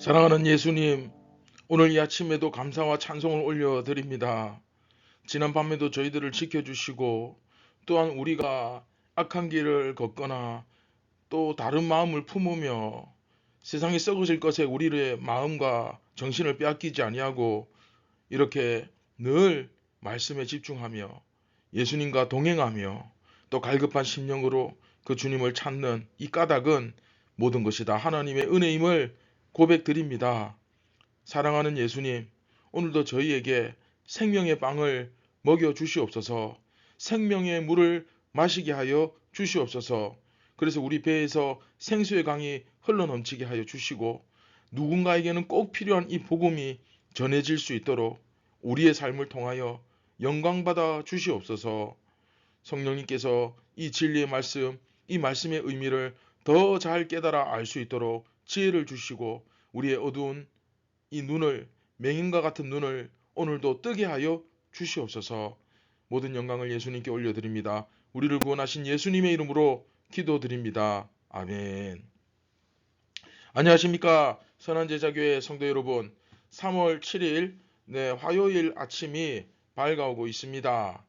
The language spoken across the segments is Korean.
사랑하는 예수님, 오늘 이 아침에도 감사와 찬송을 올려드립니다. 지난 밤에도 저희들을 지켜주시고 또한 우리가 악한 길을 걷거나 또 다른 마음을 품으며 세상에 썩어질 것에 우리의 마음과 정신을 빼앗기지 아니하고 이렇게 늘 말씀에 집중하며 예수님과 동행하며 또 갈급한 심령으로 그 주님을 찾는 이 까닭은 모든 것이 다 하나님의 은혜임을 고백드립니다. 사랑하는 예수님, 오늘도 저희에게 생명의 빵을 먹여 주시옵소서, 생명의 물을 마시게 하여 주시옵소서. 그래서 우리 배에서 생수의 강이 흘러넘치게 하여 주시고 누군가에게는 꼭 필요한 이 복음이 전해질 수 있도록 우리의 삶을 통하여 영광받아 주시옵소서. 성령님께서 이 진리의 말씀, 이 말씀의 의미를 더 잘 깨달아 알 수 있도록 지혜를 주시고 우리의 어두운 이 눈을, 맹인과 같은 눈을 오늘도 뜨게 하여 주시옵소서. 모든 영광을 예수님께 올려드립니다. 우리를 구원하신 예수님의 이름으로 기도드립니다. 아멘. 안녕하십니까, 선한제자교회 성도 여러분. 3월 7일 화요일 아침이 밝아오고 있습니다.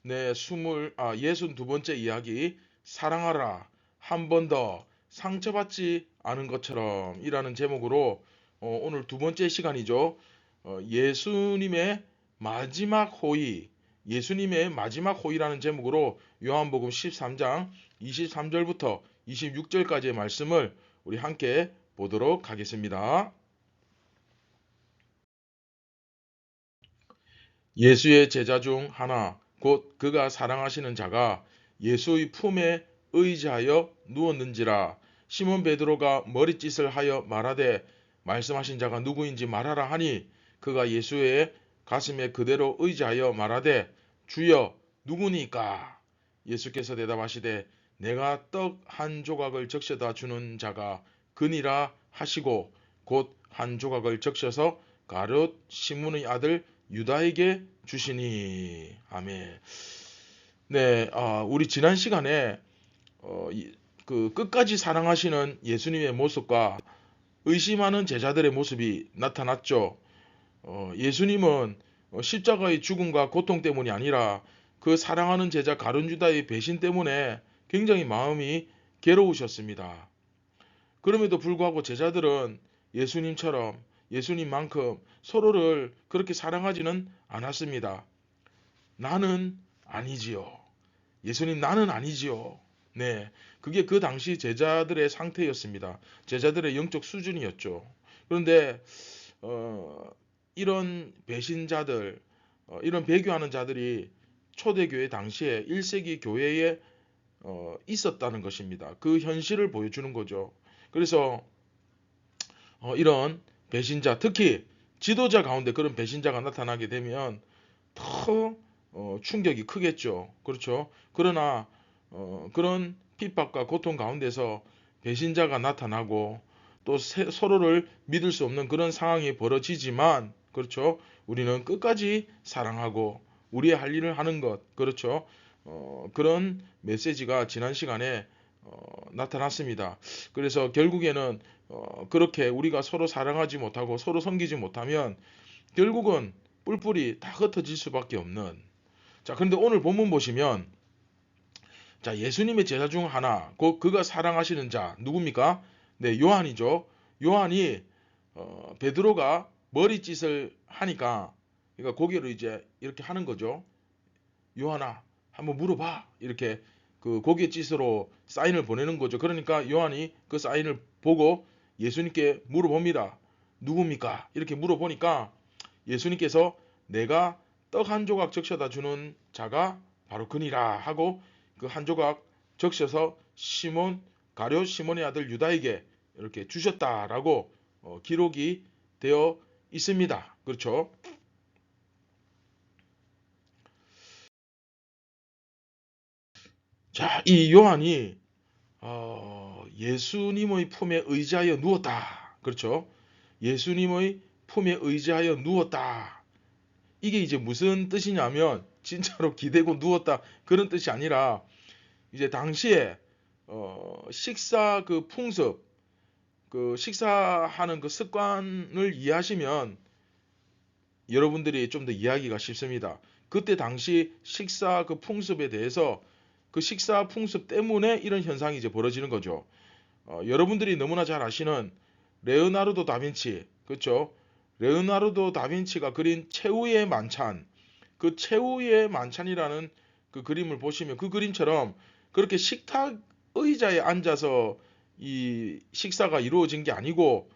62번째 이야기, 사랑하라 한 번 더 상처받지 않은 것처럼 이라는 제목으로 오늘 두 번째 시간이죠. 예수님의 마지막 호의, 예수님의 마지막 호의라는 제목으로 요한복음 13장 23절부터 26절까지의 말씀을 우리 함께 보도록 하겠습니다. 예수의 제자 중 하나, 곧 그가 사랑하시는 자가 예수의 품에 의지하여 누웠는지라. 시몬 베드로가 머리짓을 하여 말하되 말씀하신 자가 누구인지 말하라 하니 그가 예수의 가슴에 그대로 의지하여 말하되 주여 누구니까? 예수께서 대답하시되 내가 떡 한 조각을 적셔다 주는 자가 그니라 하시고 곧 한 조각을 적셔서 가룟 시몬의 아들 유다에게 주시니. 아멘. 우리 지난 시간에 그 끝까지 사랑하시는 예수님의 모습과 의심하는 제자들의 모습이 나타났죠. 예수님은 십자가의 죽음과 고통 때문이 아니라 그 사랑하는 제자 가룟 유다의 배신 때문에 굉장히 마음이 괴로우셨습니다. 그럼에도 불구하고 제자들은 예수님처럼, 예수님만큼 서로를 그렇게 사랑하지는 않았습니다. 나는 아니지요. 예수님, 나는 아니지요. 그게 그 당시 제자들의 상태였습니다. 제자들의 영적 수준이었죠. 그런데 이런 배신자들, 이런 배교하는 자들이 초대교회 당시에 1세기 교회에 있었다는 것입니다. 그 현실을 보여주는 거죠. 그래서 이런 배신자, 특히 지도자 가운데 그런 배신자가 나타나게 되면 더 충격이 크겠죠. 그렇죠. 그러나 그런 핍박과 고통 가운데서 배신자가 나타나고 또 서로를 믿을 수 없는 그런 상황이 벌어지지만, 그렇죠, 우리는 끝까지 사랑하고 우리의 할 일을 하는 것, 그렇죠, 그런 메시지가 지난 시간에 나타났습니다. 그래서 결국에는 그렇게 우리가 서로 사랑하지 못하고 서로 섬기지 못하면 결국은 뿔뿔이 다 흩어질 수밖에 없는. 자, 그런데 오늘 본문 보시면, 자, 예수님의 제자 중 하나, 곧 그가 사랑하시는 자 누굽니까? 요한이죠. 요한이 베드로가 머리짓을 하니까, 그러니까 고개를 이제 이렇게 하는 거죠. 요한아, 한번 물어봐. 이렇게 그 고갯짓으로 사인을 보내는 거죠. 그러니까 요한이 그 사인을 보고 예수님께 물어봅니다. 누굽니까? 이렇게 물어보니까 예수님께서 내가 떡 한 조각 적셔다 주는 자가 바로 그니라 하고 그 한 조각 적셔서 가룟 시몬의 아들 유다에게 이렇게 주셨다라고 기록이 되어 있습니다. 그렇죠? 자, 이 요한이 예수님의 품에 의지하여 누웠다. 그렇죠? 예수님의 품에 의지하여 누웠다. 이게 이제 무슨 뜻이냐면 진짜로 기대고 누웠다 그런 뜻이 아니라, 이제 당시에 식사 그 풍습, 그 식사하는 그 습관을 이해하시면 여러분들이 좀 더 이해하기가 쉽습니다. 그때 당시 식사 그 풍습에 대해서 그 식사 풍습 때문에 이런 현상이 이제 벌어지는 거죠. 여러분들이 너무나 잘 아시는 레오나르도 다빈치, 그렇죠? 레오나르도 다빈치가 그린 최후의 만찬, 그 최후의 만찬이라는 그 그림을 보시면 그 그림처럼 그렇게 식탁 의자에 앉아서 이 식사가 이루어진 게 아니고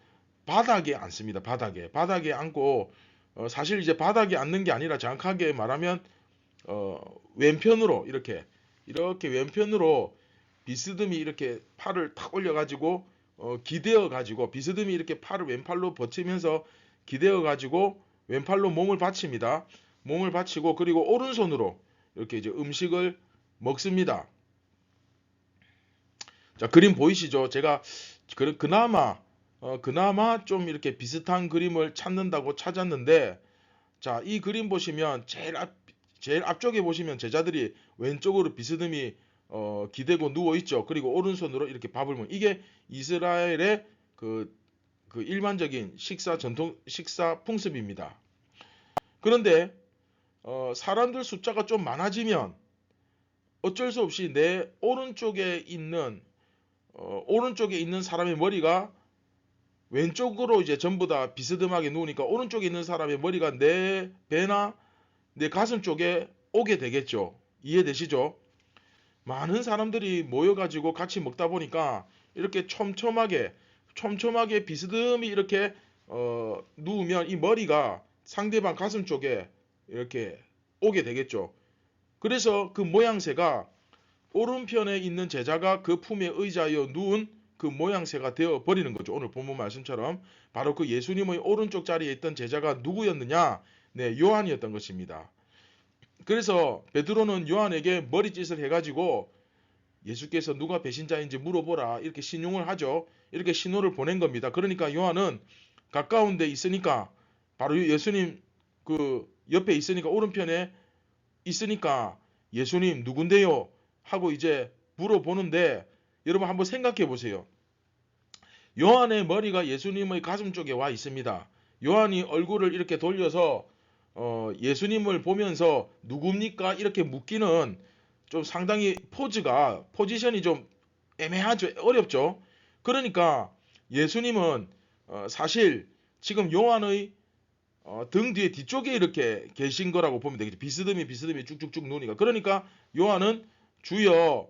바닥에 앉습니다. 바닥에 앉고 사실 이제 바닥에 앉는 게 아니라 정확하게 말하면 왼편으로 이렇게 왼편으로 비스듬히 이렇게 팔을 탁 올려가지고 기대어가지고 비스듬히 이렇게 팔을 왼팔로 버티면서 기대어가지고 왼팔로 몸을 받칩니다. 몸을 받치고 그리고 오른손으로 이렇게 이제 음식을 먹습니다. 자, 그림 보이시죠? 제가 그나마 좀 이렇게 비슷한 그림을 찾는다고 찾았는데, 자, 이 그림 보시면 제일 앞쪽에 보시면 제자들이 왼쪽으로 비스듬히 기대고 누워 있죠. 그리고 오른손으로 이렇게 밥을 먹는 이게 이스라엘의 그 일반적인 식사 풍습입니다. 그런데 사람들 숫자가 좀 많아지면 어쩔 수 없이 내 오른쪽에 있는 사람의 머리가 왼쪽으로 이제 전부 다 비스듬하게 누우니까 오른쪽에 있는 사람의 머리가 내 배나 내 가슴 쪽에 오게 되겠죠. 이해되시죠? 많은 사람들이 모여가지고 같이 먹다 보니까 이렇게 촘촘하게 비스듬히 이렇게 누우면 이 머리가 상대방 가슴 쪽에 이렇게 오게 되겠죠. 그래서 그 모양새가 오른편에 있는 제자가 그 품에 의자여 누운 그 모양새가 되어 버리는 거죠. 오늘 본문 말씀처럼 바로 그 예수님의 오른쪽 자리에 있던 제자가 누구였느냐? 네, 요한이었던 것입니다. 그래서 베드로는 요한에게 머리짓을 해가지고 예수께서 누가 배신자인지 물어보라 이렇게 신용을 하죠. 이렇게 신호를 보낸 겁니다. 그러니까 요한은 가까운 데 있으니까 바로 예수님 그 옆에 있으니까 오른편에 있으니까 예수님 누군데요? 하고 이제 물어보는데 여러분 한번 생각해 보세요. 요한의 머리가 예수님의 가슴 쪽에 와 있습니다. 요한이 얼굴을 이렇게 돌려서 예수님을 보면서 누굽니까? 이렇게 묻기는 좀 상당히 포지션이 좀 애매하죠. 어렵죠. 그러니까 예수님은 사실 지금 요한의 등 뒤에 뒤쪽에 이렇게 계신 거라고 보면 되겠죠. 비스듬히 쭉쭉쭉 누우니까. 그러니까 요한은 주여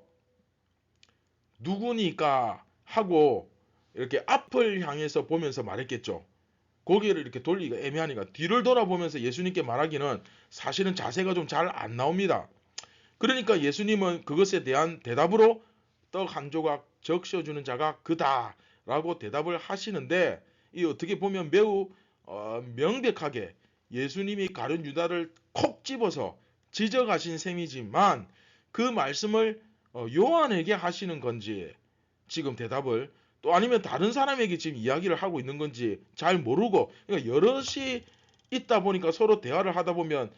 누구니까 하고 이렇게 앞을 향해서 보면서 말했겠죠. 고개를 이렇게 돌리기가 애매하니까 뒤를 돌아보면서 예수님께 말하기는 사실은 자세가 좀 잘 안 나옵니다. 그러니까 예수님은 그것에 대한 대답으로 떡 한 조각 적셔주는 자가 그다 라고 대답을 하시는데 이 어떻게 보면 매우 명백하게 예수님이 가룟 유다를 콕 집어서 지적하신 셈이지만 그 말씀을 요한에게 하시는 건지 지금 대답을 또 아니면 다른 사람에게 지금 이야기를 하고 있는 건지 잘 모르고 그러니까 여럿이 있다 보니까 서로 대화를 하다 보면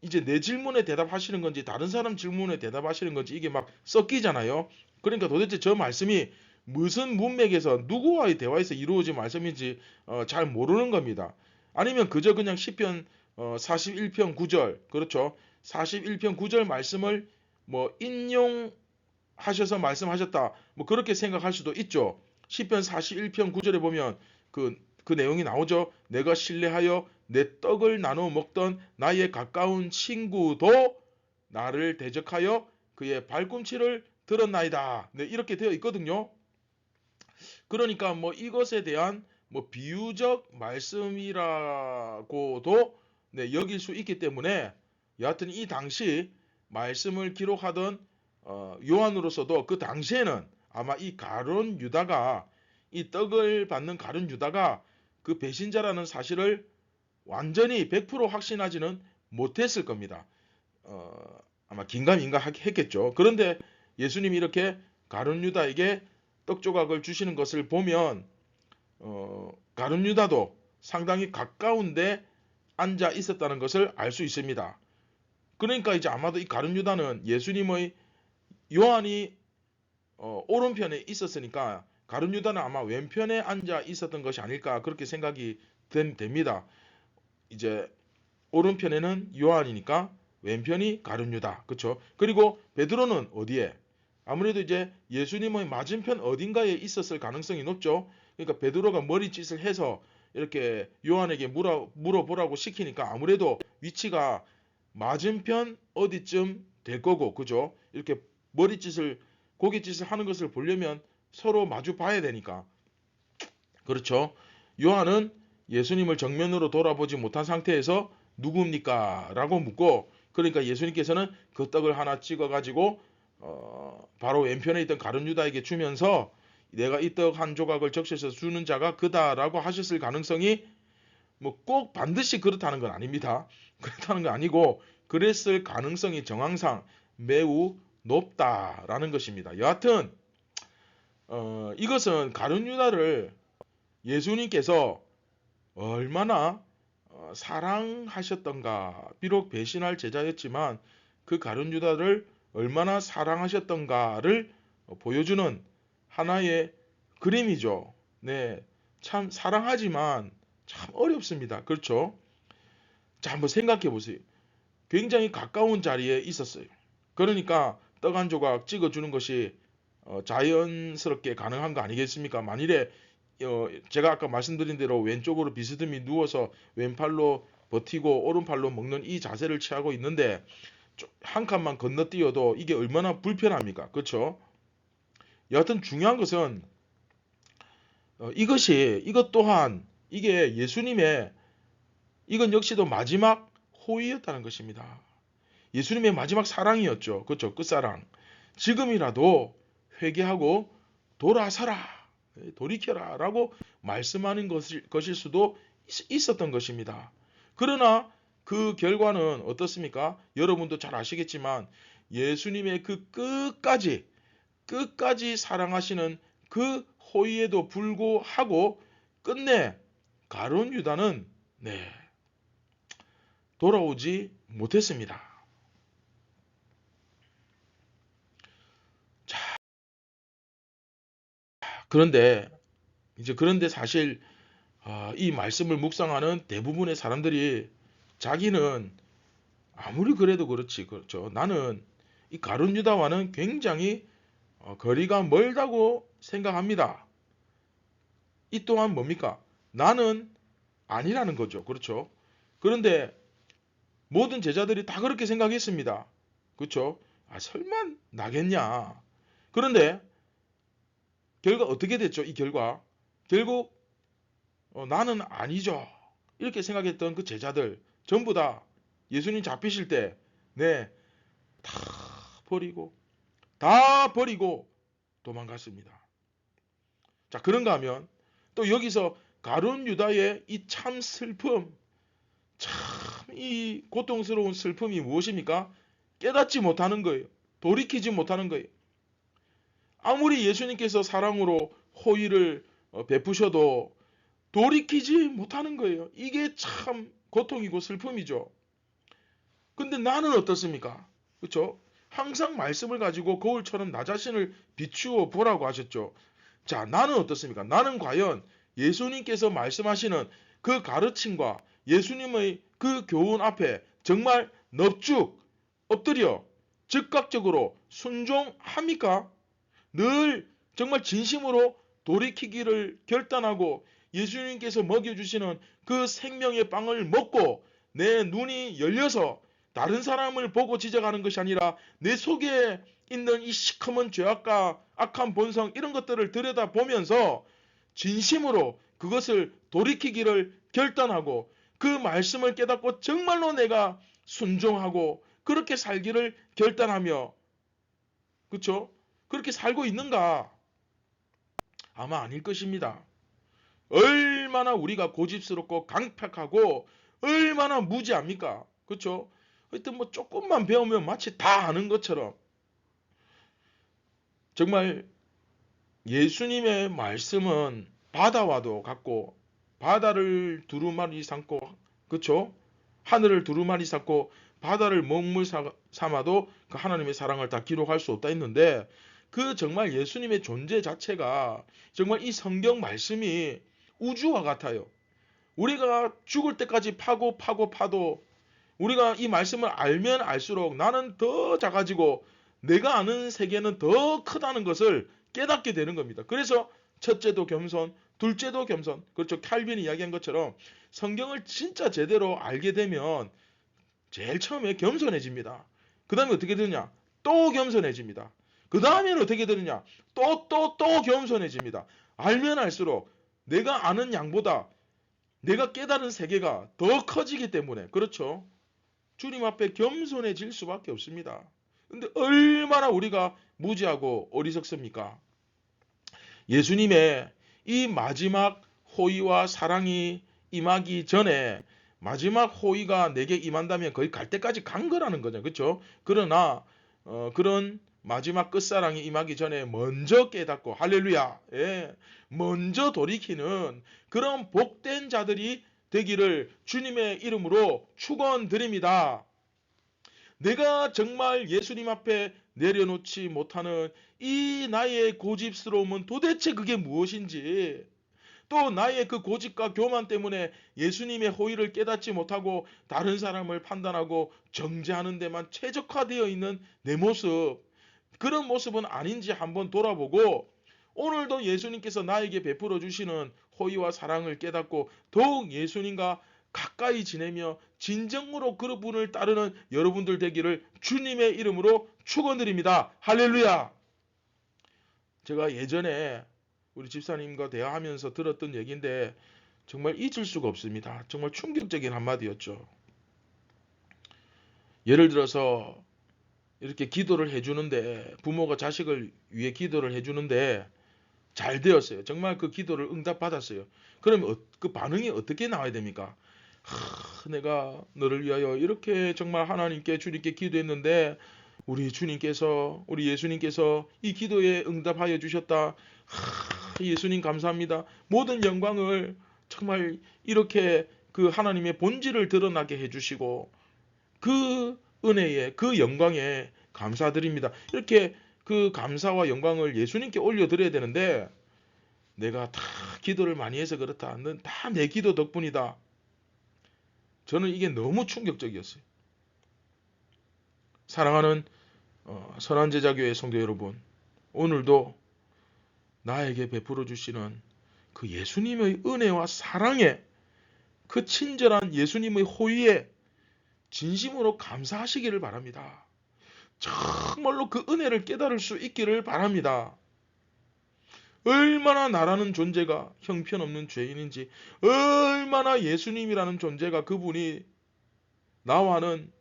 이제 내 질문에 대답하시는 건지 다른 사람 질문에 대답하시는 건지 이게 막 섞이잖아요. 그러니까 도대체 저 말씀이 무슨 문맥에서 누구와의 대화에서 이루어진 말씀인지 잘 모르는 겁니다. 아니면 그저 그냥 시편 41편 9절 그렇죠. 41편 9절 말씀을 뭐 인용하셔서 말씀하셨다. 뭐 그렇게 생각할 수도 있죠. 시편 41편 9절에 보면 그 내용이 나오죠. 내가 신뢰하여 내 떡을 나눠 먹던 나의 가까운 친구도 나를 대적하여 그의 발꿈치를 들었나이다. 네, 이렇게 되어 있거든요. 그러니까 뭐 이것에 대한 뭐 비유적 말씀이라고도 네, 여길 수 있기 때문에 여하튼 이 당시 말씀을 기록하던 요한으로서도 그 당시에는 아마 이 가룟 유다가 이 떡을 받는 가룟 유다가 그 배신자라는 사실을 완전히 100% 확신하지는 못했을 겁니다. 아마 긴가민가 했겠죠. 그런데 예수님이 이렇게 가룟 유다에게 떡 조각을 주시는 것을 보면 가룟 유다도 상당히 가까운데 앉아 있었다는 것을 알 수 있습니다. 그러니까 이제 아마도 이 가룟 유다는 예수님의 요한이 오른편에 있었으니까 가룟 유다는 아마 왼편에 앉아 있었던 것이 아닐까 그렇게 생각이 됩니다. 이제 오른편에는 요한이니까 왼편이 가룟 유다. 그렇죠? 그리고 베드로는 어디에? 아무래도 이제 예수님의 맞은편 어딘가에 있었을 가능성이 높죠. 그러니까 베드로가 머리짓을 해서 이렇게 요한에게 물어보라고 시키니까 아무래도 위치가 맞은편 어디쯤 될 거고, 그죠? 이렇게 머리짓을, 고깃짓을 하는 것을 보려면 서로 마주 봐야 되니까. 그렇죠? 요한은 예수님을 정면으로 돌아보지 못한 상태에서 누굽니까? 라고 묻고, 그러니까 예수님께서는 그 떡을 하나 찍어가지고 바로 왼편에 있던 가룟 유다에게 주면서 내가 이 떡 한 조각을 적셔서 주는 자가 그다라고 하셨을 가능성이 뭐 꼭 반드시 그렇다는 건 아닙니다. 그렇다는 건 아니고 그랬을 가능성이 정황상 매우 높다라는 것입니다. 여하튼 이것은 가룟 유다를 예수님께서 얼마나 사랑하셨던가. 비록 배신할 제자였지만 그 가룟 유다를 얼마나 사랑하셨던가를 보여주는 하나의 그림이죠. 네, 참 사랑하지만 참 어렵습니다. 그렇죠? 자, 한번 생각해 보세요. 굉장히 가까운 자리에 있었어요. 그러니까 떡 한 조각 찍어주는 것이 자연스럽게 가능한 거 아니겠습니까? 만일에 제가 아까 말씀드린 대로 왼쪽으로 비스듬히 누워서 왼팔로 버티고 오른팔로 먹는 이 자세를 취하고 있는데 한 칸만 건너뛰어도 이게 얼마나 불편합니까? 그렇죠? 여하튼 중요한 것은 이것 또한 이게 예수님의 이건 역시도 마지막 호의였다는 것입니다. 예수님의 마지막 사랑이었죠. 그렇죠? 끝사랑. 지금이라도 회개하고 돌아서라, 돌이켜라 라고 말씀하는 것일 수도 있었던 것입니다. 그러나 그 결과는 어떻습니까? 여러분도 잘 아시겠지만 예수님의 그 끝까지 사랑하시는 그 호의에도 불구하고 끝내 가룟 유다는 돌아오지 못했습니다. 자, 그런데 사실 이 말씀을 묵상하는 대부분의 사람들이 자기는 아무리 그래도 그렇죠. 나는 이 가룟 유다와는 굉장히 거리가 멀다고 생각합니다. 이 또한 뭡니까? 나는 아니라는 거죠. 그렇죠? 그런데 모든 제자들이 다 그렇게 생각했습니다. 그렇죠? 설마 나겠냐? 그런데 결과 어떻게 됐죠? 이 결과 결국 나는 아니죠. 이렇게 생각했던 그 제자들 전부 다 예수님 잡히실 때 다 버리고 도망갔습니다. 자, 그런가 하면 또 여기서 가룟 유다의 이 참 슬픔, 참 이 고통스러운 슬픔이 무엇입니까? 깨닫지 못하는 거예요. 돌이키지 못하는 거예요. 아무리 예수님께서 사랑으로 호의를 베푸셔도 돌이키지 못하는 거예요. 이게 참 고통이고 슬픔이죠. 근데 나는 어떻습니까? 그렇죠? 항상 말씀을 가지고 거울처럼 나 자신을 비추어 보라고 하셨죠. 자, 나는 어떻습니까? 나는 과연 예수님께서 말씀하시는 그 가르침과 예수님의 그 교훈 앞에 정말 넙죽 엎드려 즉각적으로 순종합니까? 늘 정말 진심으로 돌이키기를 결단하고 예수님께서 먹여주시는 그 생명의 빵을 먹고 내 눈이 열려서 다른 사람을 보고 지적하는 것이 아니라 내 속에 있는 이 시커먼 죄악과 악한 본성 이런 것들을 들여다보면서 진심으로 그것을 돌이키기를 결단하고 그 말씀을 깨닫고 정말로 내가 순종하고 그렇게 살기를 결단하며, 그렇죠? 그렇게 살고 있는가? 아마 아닐 것입니다. 얼마나 우리가 고집스럽고 강팍하고 얼마나 무지합니까? 그렇죠? 하여튼 뭐 조금만 배우면 마치 다 아는 것처럼 정말 예수님의 말씀은 바다와도 같고 바다를 두루마리 삼고, 그렇죠? 하늘을 두루마리 삼고 바다를 먹물 삼아도 그 하나님의 사랑을 다 기록할 수 없다 했는데 그 정말 예수님의 존재 자체가 정말 이 성경 말씀이 우주와 같아요. 우리가 죽을 때까지 파도 우리가 이 말씀을 알면 알수록 나는 더 작아지고 내가 아는 세계는 더 크다는 것을 깨닫게 되는 겁니다. 그래서 첫째도 겸손, 둘째도 겸손. 그렇죠. 칼빈이 이야기한 것처럼 성경을 진짜 제대로 알게 되면 제일 처음에 겸손해집니다. 그 다음에 어떻게 되느냐? 또 겸손해집니다. 그 다음에는 어떻게 되느냐? 또 겸손해집니다. 알면 알수록 내가 아는 양보다 내가 깨달은 세계가 더 커지기 때문에, 그렇죠. 주님 앞에 겸손해질 수밖에 없습니다. 근데 얼마나 우리가 무지하고 어리석습니까? 예수님의 이 마지막 호의와 사랑이 임하기 전에 마지막 호의가 내게 임한다면 거의 갈 때까지 간 거라는 거죠. 그렇죠? 그러나 그런 마지막 끝사랑이 임하기 전에 먼저 깨닫고 할렐루야. 예, 먼저 돌이키는 그런 복된 자들이 되기를 주님의 이름으로 축원드립니다. 내가 정말 예수님 앞에 내려놓지 못하는 이 나의 고집스러움은 도대체 그게 무엇인지, 또 나의 그 고집과 교만 때문에 예수님의 호의를 깨닫지 못하고 다른 사람을 판단하고 정죄하는 데만 최적화되어 있는 내 모습, 그런 모습은 아닌지 한번 돌아보고 오늘도 예수님께서 나에게 베풀어 주시는 호의와 사랑을 깨닫고 더욱 예수님과 가까이 지내며 진정으로 그분을 따르는 여러분들 되기를 주님의 이름으로 축원드립니다. 할렐루야. 제가 예전에 우리 집사님과 대화하면서 들었던 얘기인데 정말 잊을 수가 없습니다. 정말 충격적인 한마디였죠. 예를 들어서 이렇게 기도를 해주는데, 부모가 자식을 위해 기도를 해주는데 잘 되었어요. 정말 그 기도를 응답받았어요. 그러면 그 반응이 어떻게 나와야 됩니까? 내가 너를 위하여 이렇게 정말 하나님께, 주님께 기도했는데 우리 주님께서, 우리 예수님께서 이 기도에 응답하여 주셨다. 예수님 감사합니다. 모든 영광을 정말 이렇게 그 하나님의 본질을 드러나게 해주시고 그 은혜에, 그 영광에 감사드립니다. 이렇게 그 감사와 영광을 예수님께 올려드려야 되는데 내가 다 기도를 많이 해서 그렇다. 넌 다 내 기도 덕분이다. 저는 이게 너무 충격적이었어요. 사랑하는 선한제자교회 성도 여러분, 오늘도 나에게 베풀어 주시는 그 예수님의 은혜와 사랑에, 그 친절한 예수님의 호의에 진심으로 감사하시기를 바랍니다. 정말로 그 은혜를 깨달을 수 있기를 바랍니다. 얼마나 나라는 존재가 형편없는 죄인인지, 얼마나 예수님이라는 존재가, 그분이 나와는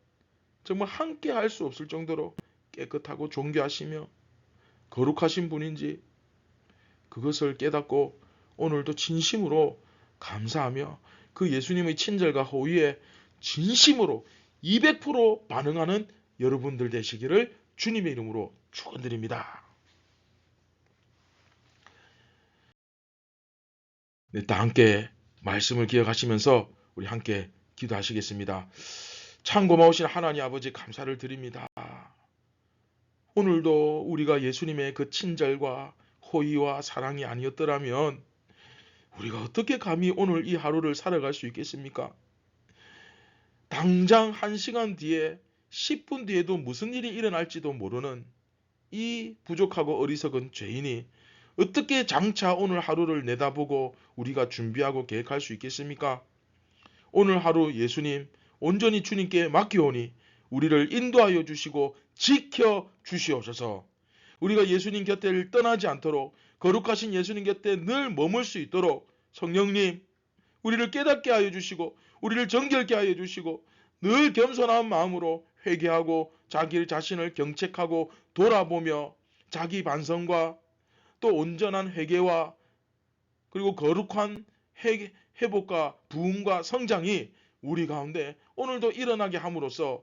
정말 함께 할 수 없을 정도로 깨끗하고 존귀하시며 거룩하신 분인지 그것을 깨닫고 오늘도 진심으로 감사하며 그 예수님의 친절과 호의에 진심으로 200% 반응하는 여러분들 되시기를 주님의 이름으로 축원드립니다. 네, 다 함께 말씀을 기억하시면서 우리 함께 기도하시겠습니다. 참 고마우신 하나님 아버지, 감사를 드립니다. 오늘도 우리가 예수님의 그 친절과 호의와 사랑이 아니었더라면 우리가 어떻게 감히 오늘 이 하루를 살아갈 수 있겠습니까? 당장 1시간 뒤에, 10분 뒤에도 무슨 일이 일어날지도 모르는 이 부족하고 어리석은 죄인이 어떻게 장차 오늘 하루를 내다보고 우리가 준비하고 계획할 수 있겠습니까? 오늘 하루 예수님 온전히 주님께 맡기오니 우리를 인도하여 주시고 지켜 주시옵소서. 우리가 예수님 곁을 떠나지 않도록, 거룩하신 예수님 곁에 늘 머물 수 있도록 성령님, 우리를 깨닫게 하여 주시고 우리를 정결케 하여 주시고 늘 겸손한 마음으로 회개하고 자기 자신을 경책하고 돌아보며 자기 반성과 또 온전한 회개와 그리고 거룩한 회복과 부흥과 성장이 우리 가운데 오늘도 일어나게 함으로써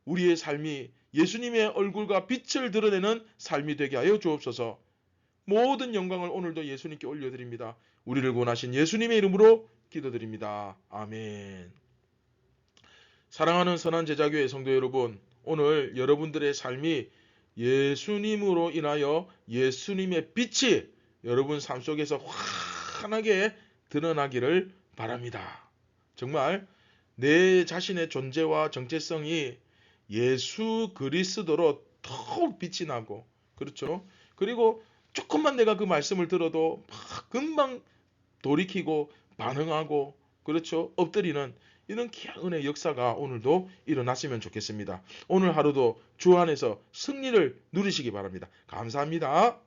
우리의 삶이 예수님의 얼굴과 빛을 드러내는 삶이 되게 하여 주옵소서. 모든 영광을 오늘도 예수님께 올려드립니다. 우리를 구원하신 예수님의 이름으로 기도드립니다. 아멘. 사랑하는 선한 제자교회 성도 여러분, 오늘 여러분들의 삶이 예수님으로 인하여 예수님의 빛이 여러분 삶 속에서 환하게 드러나기를 바랍니다. 정말 내 자신의 존재와 정체성이 예수 그리스도로 더욱 빛이 나고, 그렇죠? 그리고 조금만 내가 그 말씀을 들어도 막 금방 돌이키고 반응하고, 그렇죠? 엎드리는 이런 귀한 은혜의 역사가 오늘도 일어났으면 좋겠습니다. 오늘 하루도 주 안에서 승리를 누리시기 바랍니다. 감사합니다.